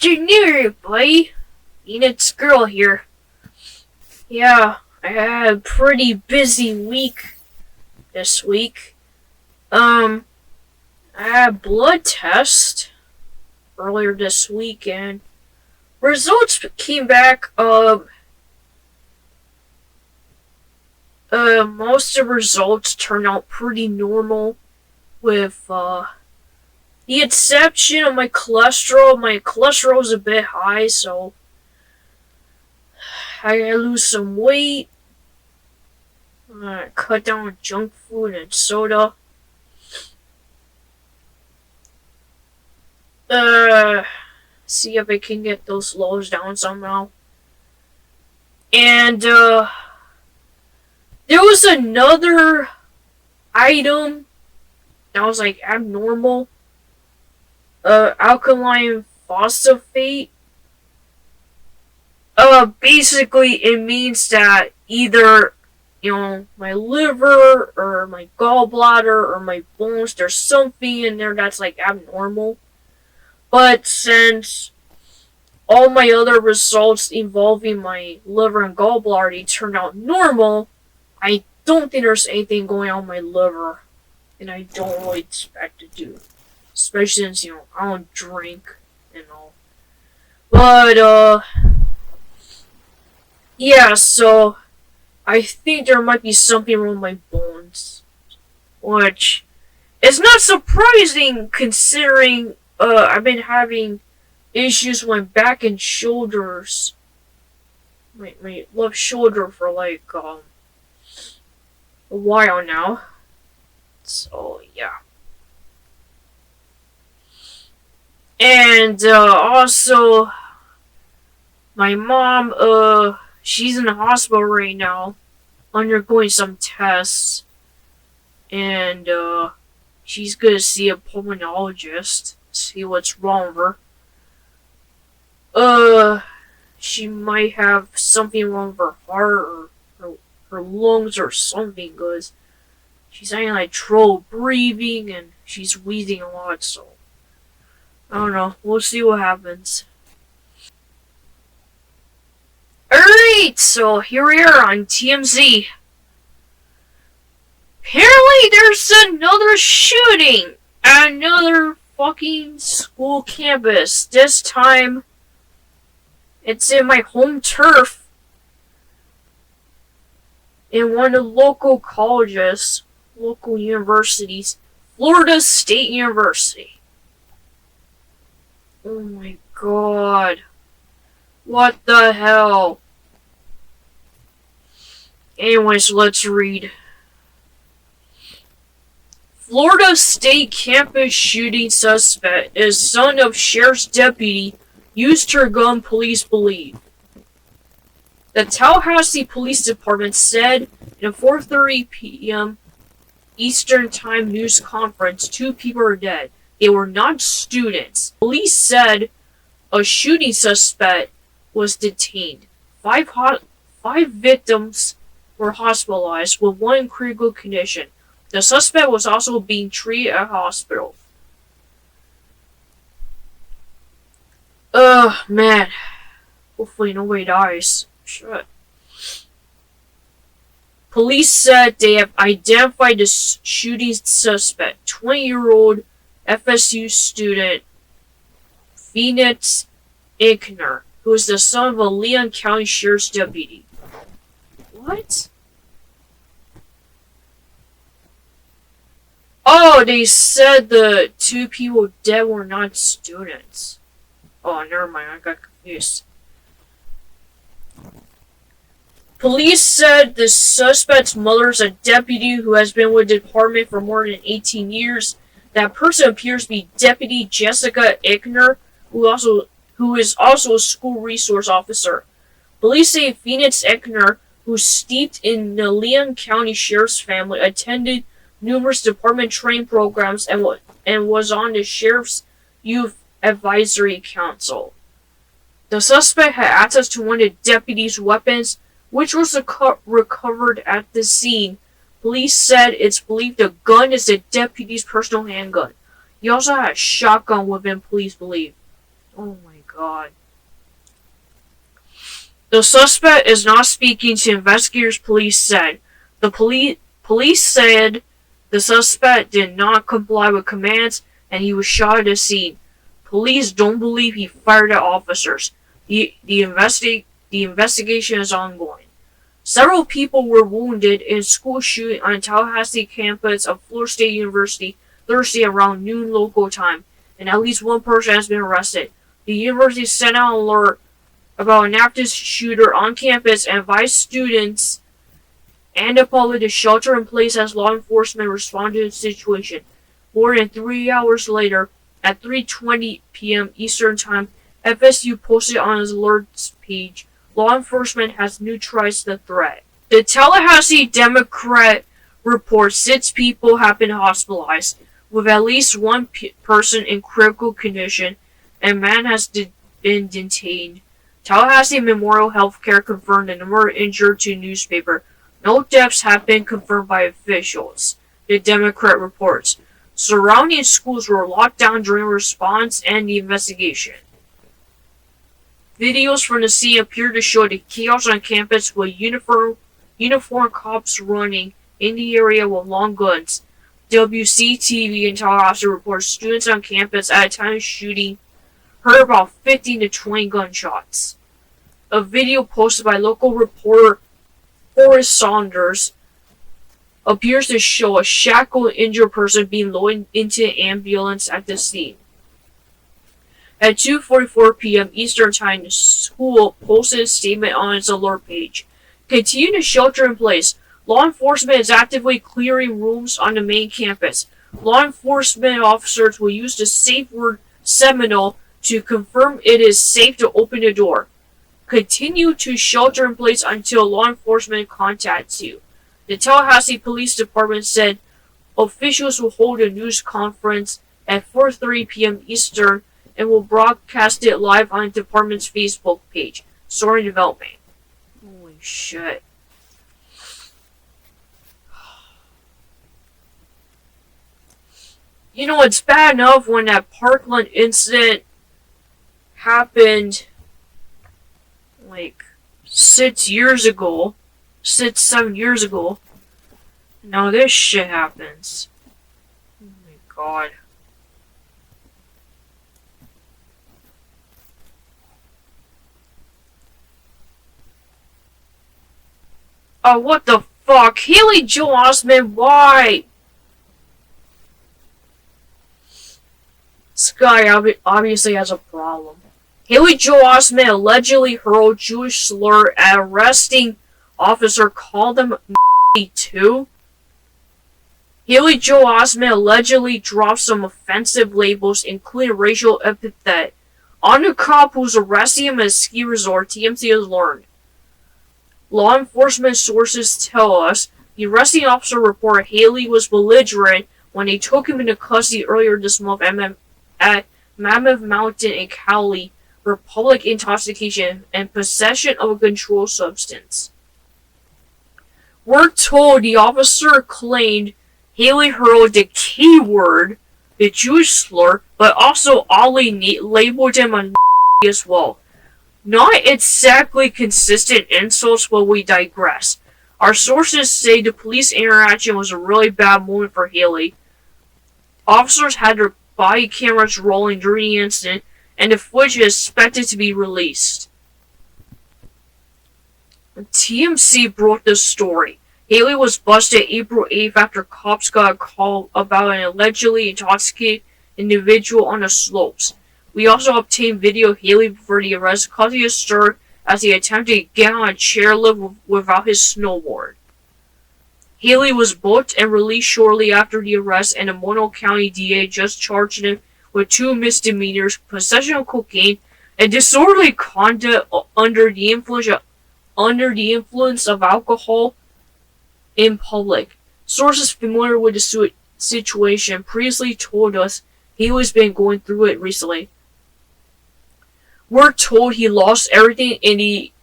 afternoon, everybody. It's Girl here. Yeah, I had a pretty busy week this week. I had a blood test earlier this week and results came back. Most of the results turned out pretty normal with, the exception of my cholesterol. My cholesterol is a bit high, so I gotta lose some weight. Cut down on junk food and soda. See if I can get those lows down somehow. And, there was another item that was, like, abnormal. Alkaline phosphate. Basically, it means that either, my liver, or my gallbladder, or my bones, there's something in there that's, like, abnormal. But since all my other results involving my liver and gallbladder turned out normal, I don't think there's anything going on in my liver. And I don't really expect to do. Especially since, I don't drink and all. But, yeah, so I think there might be something wrong with my bones. Which is not surprising considering, I've been having issues with my back and shoulders. My left shoulder for like, a while now. So, yeah. And, also, my mom, she's in the hospital right now, undergoing some tests, and, she's gonna see a pulmonologist, see what's wrong with her. She might have something wrong with her heart, or her lungs, or something, because she's having, like, trouble breathing, and she's wheezing a lot, so I don't know. We'll see what happens. Alright, so here we are on TMZ. Apparently there's another shooting at another fucking school campus. This time, it's in my home turf. In one of the local colleges, local universities, Florida State University. Oh my god. What the hell? Anyways, let's read. Florida State campus shooting suspect is son of sheriff's deputy, used her gun, police believe. The Tallahassee Police Department said in a 4:30 p.m. Eastern Time news conference 2 people are dead. They were not students. Police said a shooting suspect was detained. Five victims were hospitalized, with one in critical condition. The suspect was also being treated at a hospital. Man. Hopefully nobody dies. Shit. Police said they have identified the shooting suspect, 20-year-old FSU student Phoenix Ickner, who is the son of a Leon County Sheriff's deputy. What? Oh, they said the 2 people dead were not students. Oh, never mind, I got confused. Police said the suspect's mother is a deputy who has been with the department for more than 18 years. That person appears to be Deputy Jessica Ickner, who is also a school resource officer. Police say Phoenix Ickner, who's steeped in the Leon County Sheriff's family, attended numerous department training programs and was on the Sheriff's Youth Advisory Council. The suspect had access to one of the deputy's weapons, which was recovered at the scene. Police said it's believed the gun is the deputy's personal handgun. He also had a shotgun with him, police believe. Oh my god. The suspect is not speaking to investigators, police said. The police said the suspect did not comply with commands and he was shot at the scene. Police don't believe he fired at officers. The investigation is ongoing. Several people were wounded in a school shooting on Tallahassee campus of Florida State University Thursday around noon local time, and at least one person has been arrested. The university sent out an alert about an active shooter on campus and advised students and the public to shelter in place as law enforcement responded to the situation. More than 3 hours later, at 3:20 p.m. Eastern Time, FSU posted on its alerts page, law enforcement has neutralized the threat. The Tallahassee Democrat reports 6 people have been hospitalized, with at least one person in critical condition, and a man has been detained. Tallahassee Memorial Healthcare confirmed the number injured to newspaper. No deaths have been confirmed by officials, the Democrat reports. Surrounding schools were locked down during response and the investigation. Videos from the scene appear to show the chaos on campus with uniformed cops running in the area with long guns. WCTV in Tallahassee reports students on campus at a time of shooting heard about 15 to 20 gunshots. A video posted by local reporter Forrest Saunders appears to show a shackled injured person being loaded into an ambulance at the scene. At 2:44 p.m. Eastern Time, the school posted a statement on its alert page. Continue to shelter in place. Law enforcement is actively clearing rooms on the main campus. Law enforcement officers will use the safe word Seminole to confirm it is safe to open the door. Continue to shelter in place until law enforcement contacts you. The Tallahassee Police Department said officials will hold a news conference at 4:30 p.m. Eastern and will broadcast it live on the department's Facebook page. Story development. Holy shit. You know, it's bad enough when that Parkland incident happened like 7 years ago. Now this shit happens. Oh my god. Oh, what the fuck? Haley Joel Osment, why? This guy obviously has a problem. Haley Joel Osment allegedly hurled Jewish slur at arresting officer, called him too. Haley Joel Osment allegedly dropped some offensive labels, including racial epithet, on the cop who's arresting him at a ski resort, TMZ has learned. Law enforcement sources tell us the arresting officer reported Haley was belligerent when they took him into custody earlier this month at Mammoth Mountain in Cali for public intoxication and possession of a controlled substance. We're told the officer claimed Haley hurled the K-word, the Jewish slur, but also oddly labeled him on as well. Not exactly consistent insults, but we digress. Our sources say the police interaction was a really bad moment for Haley. Officers had their body cameras rolling during the incident, and the footage is expected to be released. TMZ broke the story. Haley was busted April 8th after cops got a call about an allegedly intoxicated individual on the slopes. We also obtained video of Haley before the arrest, causing a stir as he attempted to get on a chairlift without his snowboard. Haley was booked and released shortly after the arrest, and the Mono County DA just charged him with 2 misdemeanors, possession of cocaine, and disorderly conduct under the influence of alcohol in public. Sources familiar with the situation previously told us Haley's been going through it recently. We're told he lost everything in the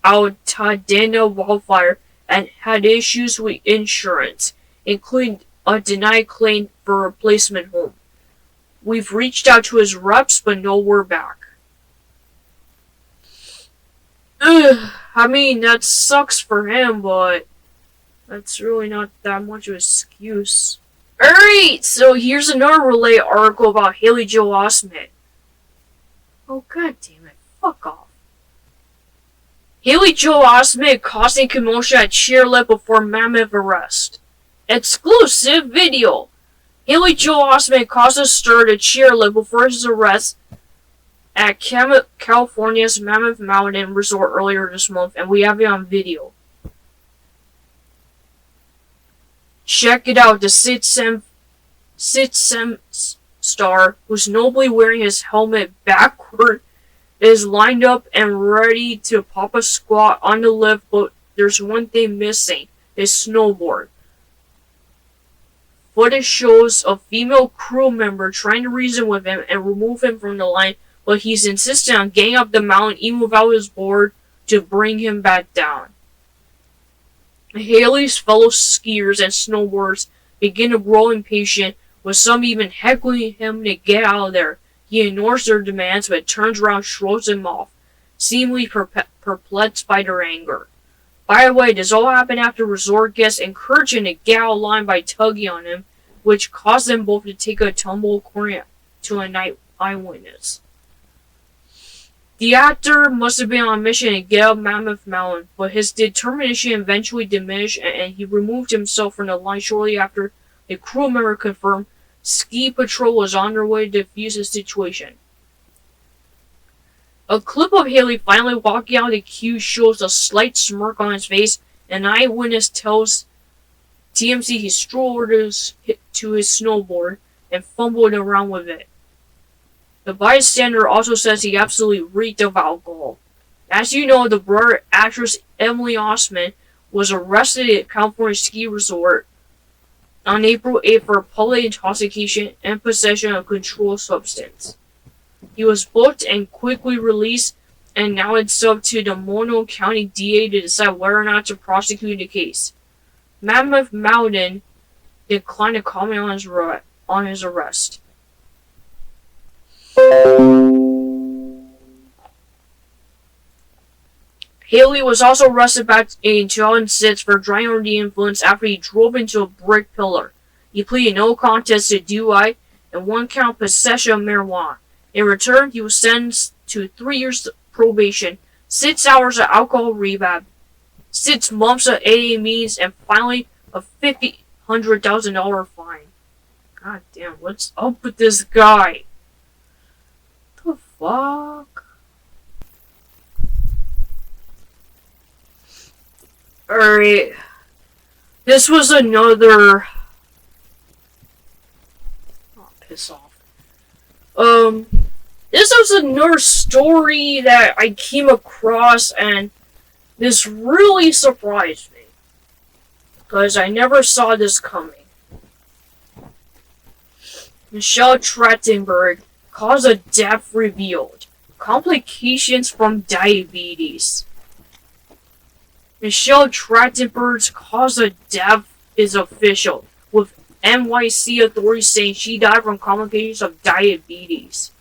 Altadena wildfire and had issues with insurance, including a denied claim for a replacement home. We've reached out to his reps, but no word back. Ugh, I mean, that sucks for him, but that's really not that much of an excuse. Alright, so here's another Relay article about Haley Joel Osment. Oh, god damn it. Fuck off. Haley Joel Osment causing commotion at chairlift before mammoth arrest. Exclusive video. Haley Joel Osment caused a stir at chairlift before his arrest at California's Mammoth Mountain Resort earlier this month, and we have it on video. Check it out, the Citizen star, who's nobly wearing his helmet backward, is lined up and ready to pop a squat on the lift, but there's one thing missing, his snowboard. Footage shows a female crew member trying to reason with him and remove him from the line, but he's insistent on getting up the mountain even without his board to bring him back down. Haley's fellow skiers and snowboarders begin to grow impatient, with some even heckling him to get out of there. He ignores their demands but turns around and shrugs them off, seemingly perplexed by their anger. By the way, this all happened after resort guests encouraged him to get out of line by tugging on him, which caused them both to take a tumble, according to a night eyewitness. The actor must have been on a mission to get up Mammoth Mountain, but his determination eventually diminished and he removed himself from the line shortly after the crew member confirmed ski patrol was on their way to defuse the situation. A clip of Haley finally walking out of the queue shows a slight smirk on his face, and an eyewitness tells TMZ he strolled to his snowboard and fumbled around with it. The bystander also says he absolutely reeked of alcohol. As you know, the brother actress Emily Osment was arrested at California ski resort on April 8th for public intoxication and possession of a controlled substance. He was booked and quickly released, and now it's up to the Mono County DA to decide whether or not to prosecute the case. Mammoth Mountain declined to comment on his arrest. Haley was also arrested back in 2006 for driving under the influence after he drove into a brick pillar. He pleaded no contest to DUI and one count possession of marijuana. In return, he was sentenced to 3 years probation, 6 hours of alcohol rehab, 6 months of AA meetings, and finally a $100,000 fine. God damn, what's up with this guy? What the fuck? Alright. This was another... Oh, piss off. This was another story that I came across, and this really surprised me. Because I never saw this coming. Michelle Trachtenberg, cause of death revealed. Complications from diabetes. Michelle Trachtenberg's cause of death is official, with NYC authorities saying she died from complications of diabetes.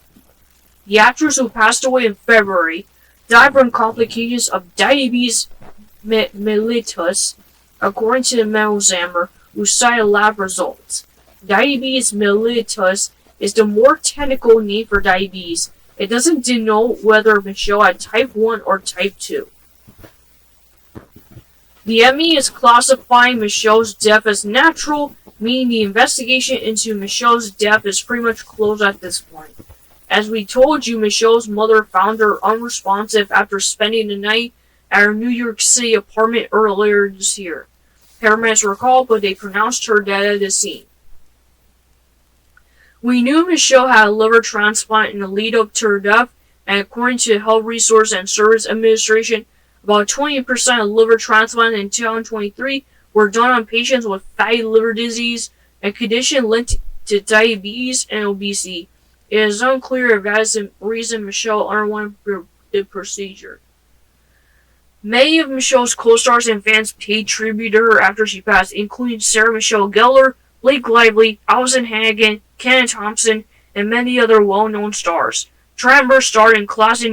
The actress, who passed away in February, died from complications of diabetes mellitus, according to the medical examiner, who cited lab results. Diabetes mellitus is the more technical name for diabetes. It doesn't denote whether Michelle had type 1 or type 2. The ME is classifying Michelle's death as natural, meaning the investigation into Michelle's death is pretty much closed at this point. As we told you, Michelle's mother found her unresponsive after spending the night at her New York City apartment earlier this year. Paramedics were called, but they pronounced her dead at the scene. We knew Michelle had a liver transplant in the lead up to her death, and according to the Health Resource and Service Administration, about 20% of liver transplants in 2023 were done on patients with fatty liver disease, a condition linked to diabetes and obesity. It is unclear if that is the reason Michelle underwent the procedure. Many of Michelle's co-stars and fans paid tribute to her after she passed, including Sarah Michelle Gellar, Blake Lively, Allison Hannigan, Kenan Thompson, and many other well-known stars. Trachtenberg starred in classic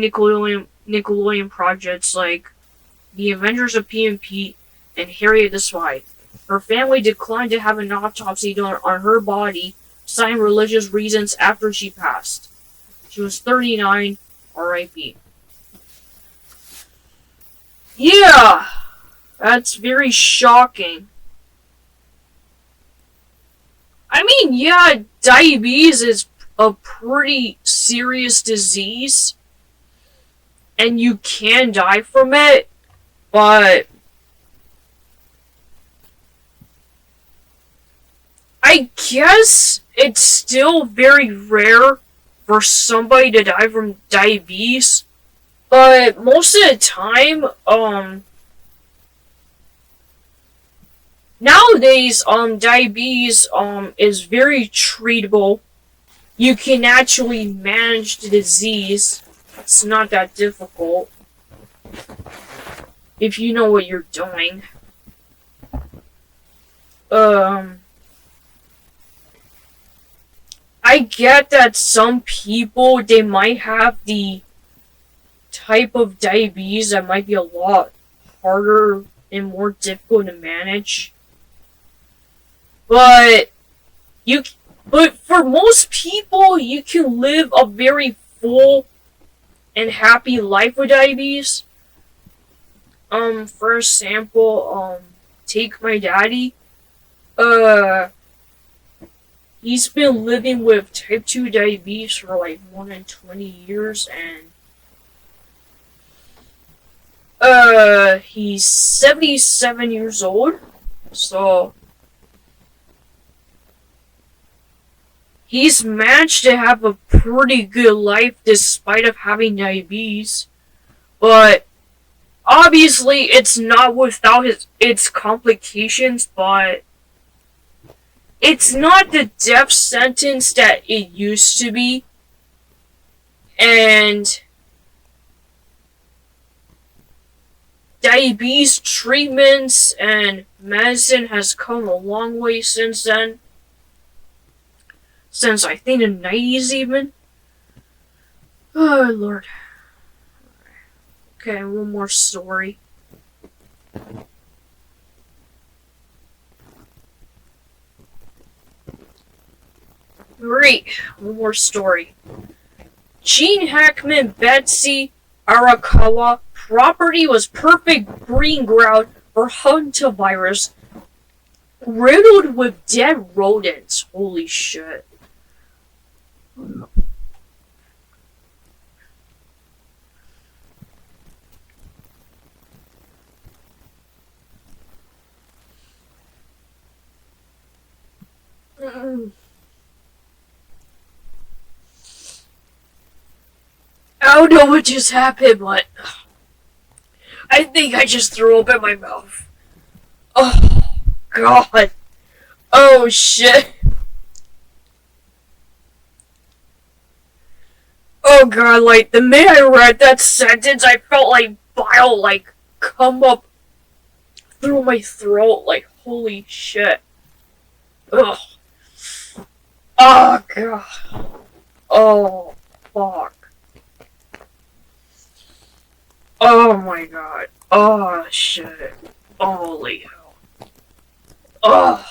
Nickelodeon projects like The Avengers of P&P and Harriet the Spy. Her family declined to have an autopsy done on her body, citing religious reasons after she passed. She was 39, R.I.P. Yeah, that's very shocking. I mean, yeah, diabetes is a pretty serious disease, and you can die from it, but I guess it's still very rare for somebody to die from diabetes, but most of the time, nowadays, diabetes, is very treatable. You can actually manage the disease. It's not that difficult if you know what you're doing. I get that some people, they might have the type of diabetes that might be a lot harder and more difficult to manage. But for most people, you can live a very full and happy life with diabetes. For example, take my daddy. He's been living with type 2 diabetes for like more than 20 years, and he's 77 years old, so he's managed to have a pretty good life despite of having diabetes, but obviously it's not without its complications, but it's not the death sentence that it used to be, and diabetes treatments and medicine has come a long way since then. Since I think the 90s even. Oh Lord. Okay, one more story. Great, one more story. Gene Hackman Betsy Arakawa property was perfect breeding ground for hantavirus, riddled with dead rodents. Holy shit. I don't know what just happened, but I think I just threw up in my mouth. Oh, God. Oh, shit. Oh, God, like, the minute I read that sentence, I felt like bile, like, come up through my throat, like, holy shit. Ugh. Oh, God. Oh, fuck. Oh my god. Oh shit. Holy hell. Oh.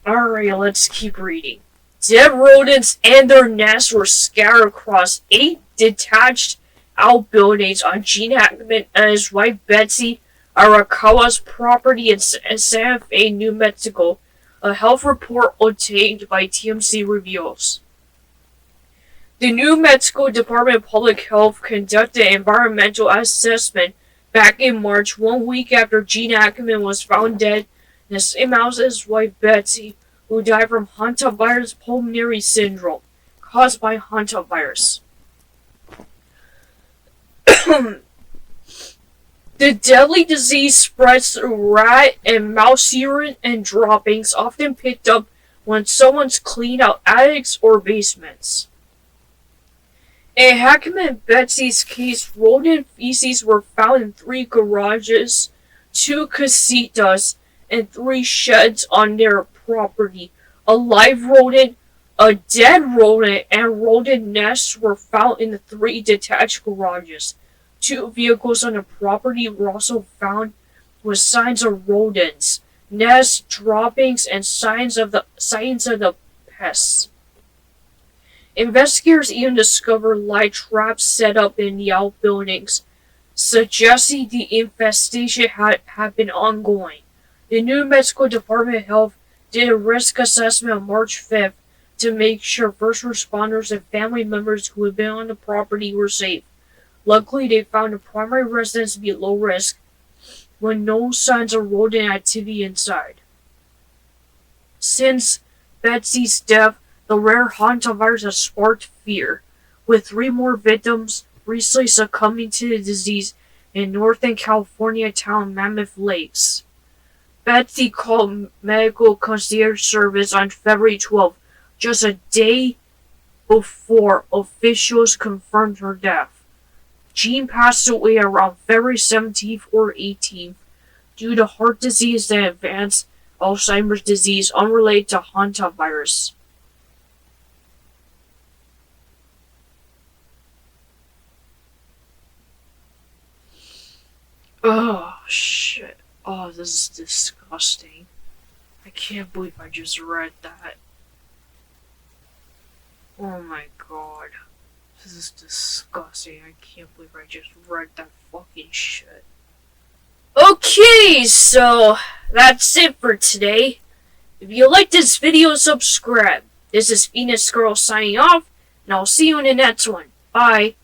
Alright, let's keep reading. Dead rodents and their nests were scattered across 8 detached outbuildings on Gene Hackman and his wife Betsy Arakawa's property in Santa Fe, New Mexico. A health report obtained by TMZ reveals. The New Mexico Department of Public Health conducted an environmental assessment back in March, 1 week after Gene Hackman was found dead in the same house as his wife Betsy, who died from hantavirus pulmonary syndrome, caused by hantavirus. The deadly disease spreads through rat and mouse urine and droppings, often picked up when someone's cleaned out attics or basements. In Hackman and Betsy's case, rodent feces were found in 3 garages, 2 casitas, and 3 sheds on their property. A live rodent, A dead rodent and rodent nests were found in the 3 detached garages. 2 vehicles on the property were also found with signs of rodents, nests, droppings, and signs of the pests. Investigators even discovered light traps set up in the outbuildings, suggesting the infestation had been ongoing. The New Mexico Department of Health did a risk assessment on March 5th to make sure first responders and family members who had been on the property were safe. Luckily, they found the primary residence to be at low risk, with no signs of rodent activity inside. Since Betsy's death, the rare hantavirus has sparked fear, with 3 more victims recently succumbing to the disease in Northern California town Mammoth Lakes. Betsy called medical concierge service on February 12th, just a day before officials confirmed her death. Jean passed away around February 17th or 18th due to heart disease and advanced Alzheimer's disease unrelated to hantavirus. Oh, shit. Oh, this is disgusting. I can't believe I just read that. Oh my god. This is disgusting. I can't believe I just read that fucking shit. Okay, so that's it for today. If you like this video, subscribe. This is Phoenix Girl signing off, and I'll see you in the next one. Bye.